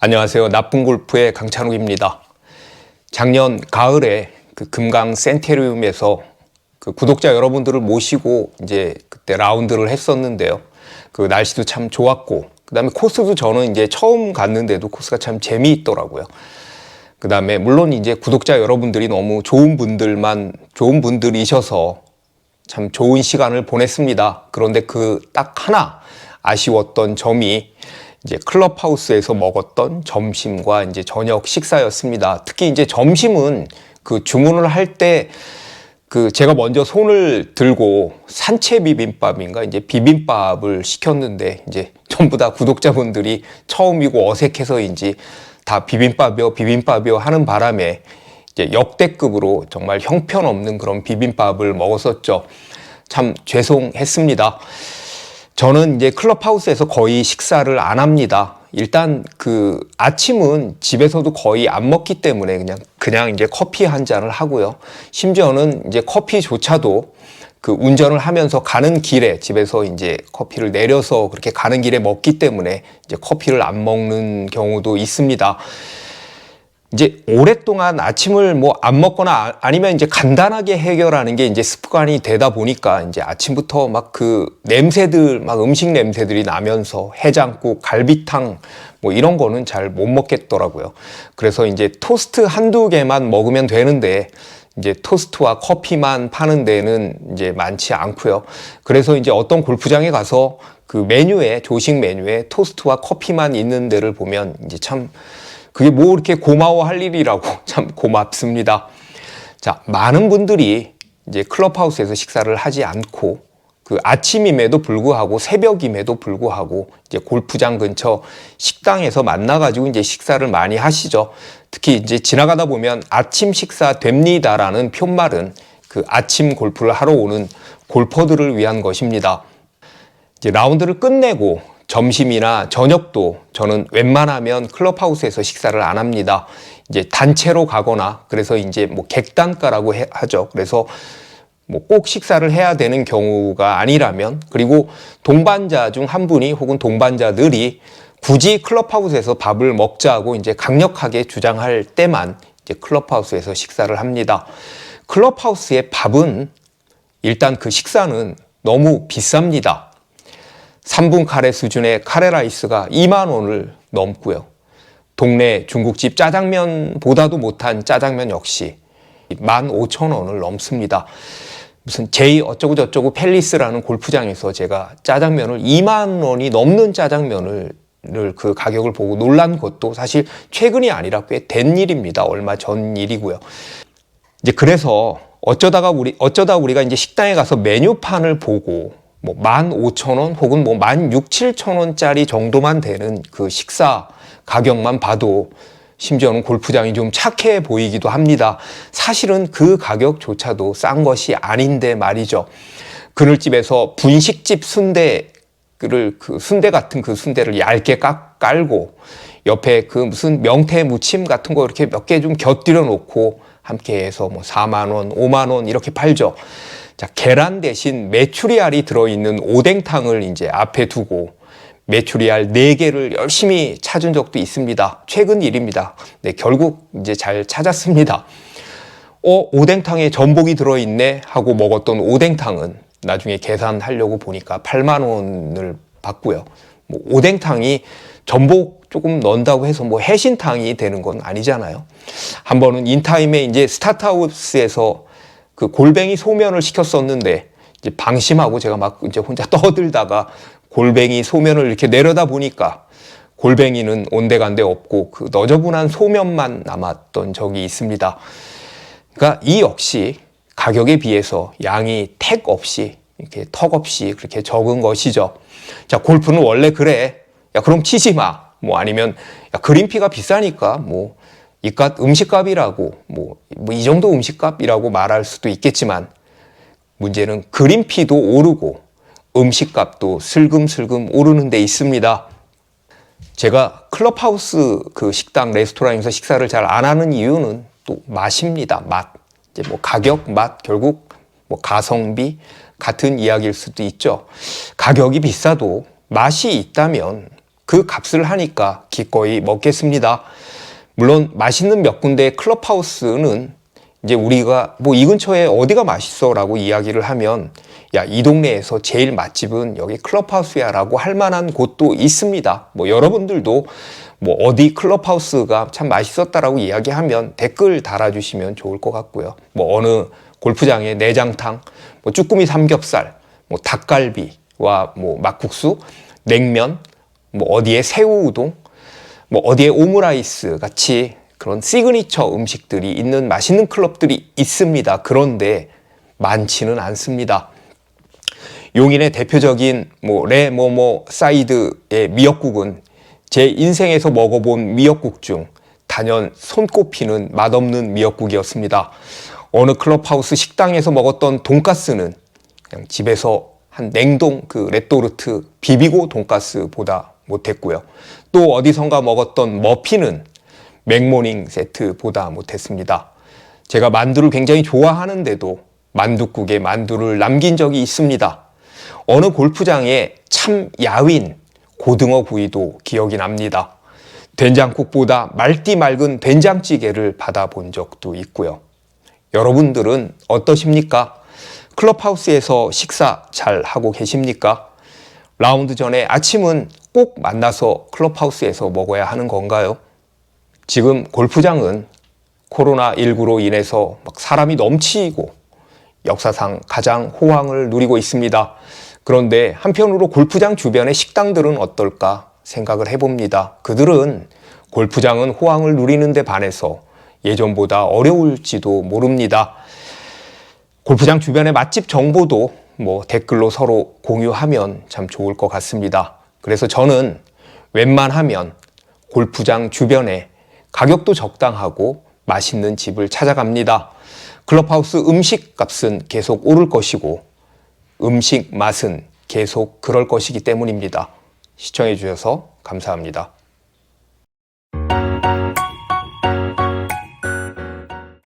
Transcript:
안녕하세요. 나쁜 골프의 강찬욱입니다. 작년 가을에 그 금강 센테리움에서 그 구독자 여러분들을 모시고 이제 그때 라운드를 했었는데요. 그 날씨도 참 좋았고, 그 다음에 코스도 저는 이제 처음 갔는데도 코스가 참 재미있더라고요. 그 다음에 물론 이제 구독자 여러분들이 너무 좋은 분들이셔서 참 좋은 시간을 보냈습니다. 그런데 그 딱 하나 아쉬웠던 점이 이제 클럽하우스에서 먹었던 점심과 이제 저녁 식사였습니다. 특히 이제 점심은 그 주문을 할 때 그 제가 먼저 손을 들고 산채 비빔밥인가 이제 비빔밥을 시켰는데 이제 전부 다 구독자분들이 처음이고 어색해서인지 다 비빔밥이요 하는 바람에 이제 역대급으로 정말 형편없는 그런 비빔밥을 먹었었죠. 참 죄송했습니다. 저는 이제 클럽하우스에서 거의 식사를 안 합니다. 일단 그 아침은 집에서도 거의 안 먹기 때문에 그냥 이제 커피 한 잔을 하고요. 심지어는 이제 커피조차도 그 운전을 하면서 가는 길에 집에서 이제 커피를 내려서 그렇게 가는 길에 먹기 때문에 이제 커피를 안 먹는 경우도 있습니다. 이제 오랫동안 아침을 뭐 안 먹거나 아니면 이제 간단하게 해결하는 게 이제 습관이 되다 보니까 이제 아침부터 막 그 냄새들, 막 음식 냄새들이 나면서 해장국, 갈비탕 뭐 이런 거는 잘 못 먹겠더라고요. 그래서 이제 토스트 한두 개만 먹으면 되는데 이제 토스트와 커피만 파는 데는 이제 많지 않고요. 그래서 이제 어떤 골프장에 가서 그 메뉴에, 조식 메뉴에 토스트와 커피만 있는 데를 보면 이제 참 그게 뭐 이렇게 고마워할 일이라고 참 고맙습니다. 자, 많은 분들이 이제 클럽하우스에서 식사를 하지 않고 그 아침임에도 불구하고 새벽임에도 불구하고 이제 골프장 근처 식당에서 만나가지고 이제 식사를 많이 하시죠. 특히 이제 지나가다 보면 아침 식사 됩니다라는 표말은 그 아침 골프를 하러 오는 골퍼들을 위한 것입니다. 이제 라운드를 끝내고 점심이나 저녁도 저는 웬만하면 클럽하우스에서 식사를 안 합니다. 이제 단체로 가거나 그래서 이제 뭐 객단가라고 하죠. 그래서 뭐 꼭 식사를 해야 되는 경우가 아니라면 그리고 동반자 중 한 분이 혹은 동반자들이 굳이 클럽하우스에서 밥을 먹자고 이제 강력하게 주장할 때만 이제 클럽하우스에서 식사를 합니다. 클럽하우스의 밥은 일단 그 식사는 너무 비쌉니다. 3분 카레 수준의 카레 라이스가 2만 원을 넘고요. 동네 중국집 짜장면보다도 못한 짜장면 역시 15,000원을 넘습니다. 무슨 제이 어쩌고 저쩌고 팰리스라는 골프장에서 제가 짜장면을 2만 원이 넘는 짜장면을 그 가격을 보고 놀란 것도 사실 최근이 아니라 꽤 된 일입니다. 얼마 전 일이고요. 이제 그래서 어쩌다 우리가 이제 식당에 가서 메뉴판을 보고 뭐 15,000원 혹은 뭐 16,000~17,000원짜리 정도만 되는 그 식사 가격만 봐도 심지어는 골프장이 좀 착해 보이기도 합니다. 사실은 그 가격조차도 싼 것이 아닌데 말이죠. 그늘집에서 분식집 순대를 그 순대 같은 그 순대를 얇게 깔고 옆에 그 무슨 명태 무침 같은 거 이렇게 몇 개 좀 곁들여 놓고 함께 해서 뭐 4만 원, 5만 원 이렇게 팔죠. 자, 계란 대신 메추리알이 들어있는 오뎅탕을 이제 앞에 두고 메추리알 4개를 열심히 찾은 적도 있습니다. 최근 일입니다. 네, 결국 이제 잘 찾았습니다. 오뎅탕에 전복이 들어있네 하고 먹었던 오뎅탕은 나중에 계산하려고 보니까 8만 원을 받고요. 뭐 오뎅탕이 전복 조금 넣는다고 해서 뭐 해신탕이 되는 건 아니잖아요. 한 번은 인타임에 이제 스타트하우스에서 그 골뱅이 소면을 시켰었는데 이제 방심하고 제가 막 이제 혼자 떠들다가 골뱅이 소면을 이렇게 내려다 보니까 골뱅이는 온데간데 없고 그 너저분한 소면만 남았던 적이 있습니다. 그러니까 이 역시 가격에 비해서 양이 택 없이 이렇게 턱 없이 그렇게 적은 것이죠. 자, 골프는 원래 그래. 야, 그럼 치지 마. 뭐 아니면 야, 그린피가 비싸니까 뭐 이깟 음식값이라고 뭐 이 정도 음식값이라고 말할 수도 있겠지만 문제는 그린피도 오르고 음식값도 슬금슬금 오르는 데 있습니다. 제가 클럽하우스 그 식당 레스토랑에서 식사를 잘 안 하는 이유는 또 맛입니다. 맛. 이제 뭐 가격, 맛, 결국 뭐 가성비 같은 이야기일 수도 있죠. 가격이 비싸도 맛이 있다면 그 값을 하니까 기꺼이 먹겠습니다. 물론 맛있는 몇 군데의 클럽하우스는 이제 우리가 뭐 이 근처에 어디가 맛있어 라고 이야기를 하면 야, 이 동네에서 제일 맛집은 여기 클럽하우스야 라고 할 만한 곳도 있습니다. 뭐 여러분들도 뭐 어디 클럽하우스가 참 맛있었다라고 이야기하면 댓글 달아주시면 좋을 것 같고요. 뭐 어느 골프장에 내장탕, 뭐 쭈꾸미 삼겹살, 뭐 닭갈비와 뭐 막국수, 냉면, 뭐 어디에 새우 우동, 뭐 어디에 오므라이스 같이 그런 시그니처 음식들이 있는 맛있는 클럽들이 있습니다. 그런데 많지는 않습니다. 용인의 대표적인 뭐 레모모 사이드의 미역국은 제 인생에서 먹어본 미역국 중 단연 손꼽히는 맛없는 미역국이었습니다. 어느 클럽하우스 식당에서 먹었던 돈가스는 그냥 집에서 한 냉동 그 레토르트 비비고 돈가스보다 못했고요. 또 어디선가 먹었던 머피는 맥모닝 세트보다 못했습니다. 제가 만두를 굉장히 좋아하는데도 만둣국에 만두를 남긴 적이 있습니다. 어느 골프장에 참 야윈 고등어 구이도 기억이 납니다. 된장국보다 맑디 맑은 된장찌개를 받아본 적도 있고요. 여러분들은 어떠십니까? 클럽하우스에서 식사 잘 하고 계십니까? 라운드 전에 아침은 꼭 만나서 클럽하우스에서 먹어야 하는 건가요? 지금 골프장은 코로나19로 인해서 막 사람이 넘치고 역사상 가장 호황을 누리고 있습니다. 그런데 한편으로 골프장 주변의 식당들은 어떨까 생각을 해봅니다. 그들은 골프장은 호황을 누리는 데 반해서 예전보다 어려울지도 모릅니다. 골프장 주변의 맛집 정보도 뭐 댓글로 서로 공유하면 참 좋을 것 같습니다. 그래서 저는 웬만하면 골프장 주변에 가격도 적당하고 맛있는 집을 찾아갑니다. 클럽하우스 음식 값은 계속 오를 것이고 음식 맛은 계속 그럴 것이기 때문입니다. 시청해 주셔서 감사합니다.